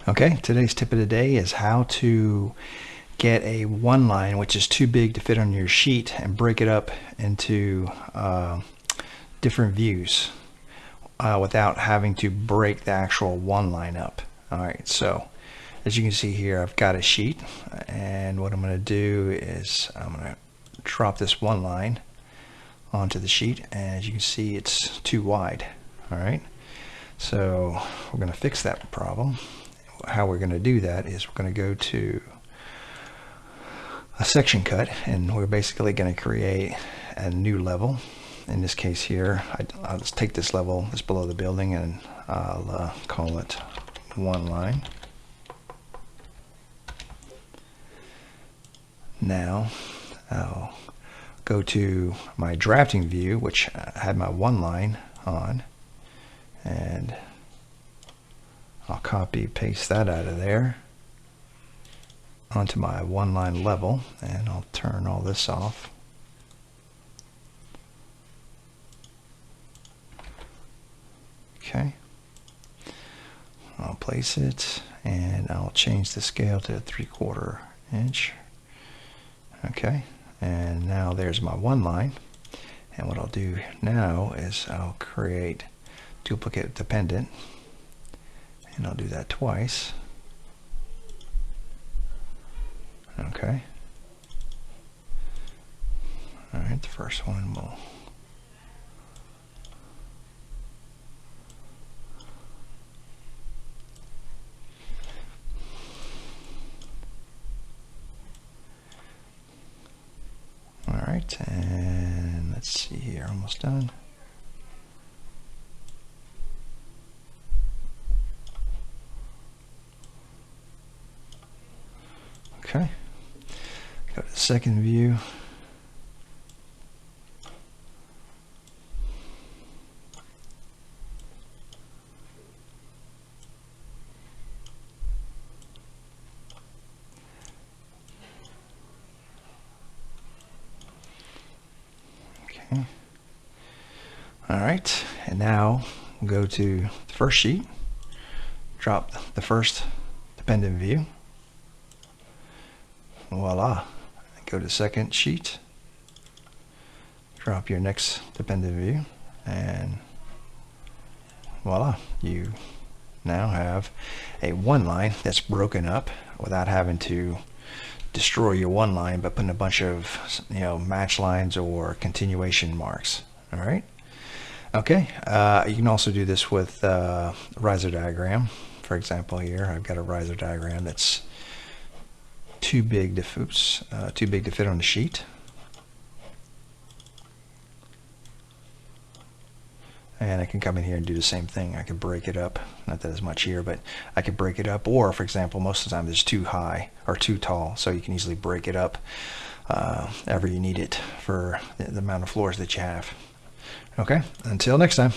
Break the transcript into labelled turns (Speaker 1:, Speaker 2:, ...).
Speaker 1: Okay, today's tip of the day is how to get a one line which is too big to fit on your sheet and break it up into different views without having to break the actual one line up. Alright, so as you can see here, I've got a sheet, and what I'm going to do is I'm going to drop this one line onto the sheet, and as you can see, it's too wide. Alright, so we're going to fix that problem. How we're going to do that is we're going to go to a section cut, and we're basically going to create a new level. In this case here, I'll just take this level that's below the building, and I'll call it one line. Now I'll go to my drafting view, which had my one line on, and I'll copy paste that out of there onto my one line level, and I'll turn all this off. Okay, I'll place it, and I'll change the scale to 3/4 inch. Okay, and now there's my one line, and what I'll do now is I'll create duplicate dependent, and I'll do that twice. Okay. Alright, the first one will alright, and let's see here, almost done. Okay, go to the second view. Okay. All right, and now we'll go to the first sheet, drop the first dependent view. Voila. Go to the second sheet, drop your next dependent view, and voila, you now have a one line that's broken up without having to destroy your one line by putting a bunch of match lines or continuation marks. All right. Okay, you can also do this with a riser diagram. For example, here I've got a riser diagram that's too big to fit on the sheet, and I can come in here and do the same thing. I can break it up, not that as much here, but I could break it up, or for example, most of the time it's too high or too tall, so you can easily break it up ever you need it for the amount of floors that you have. Okay, until next time.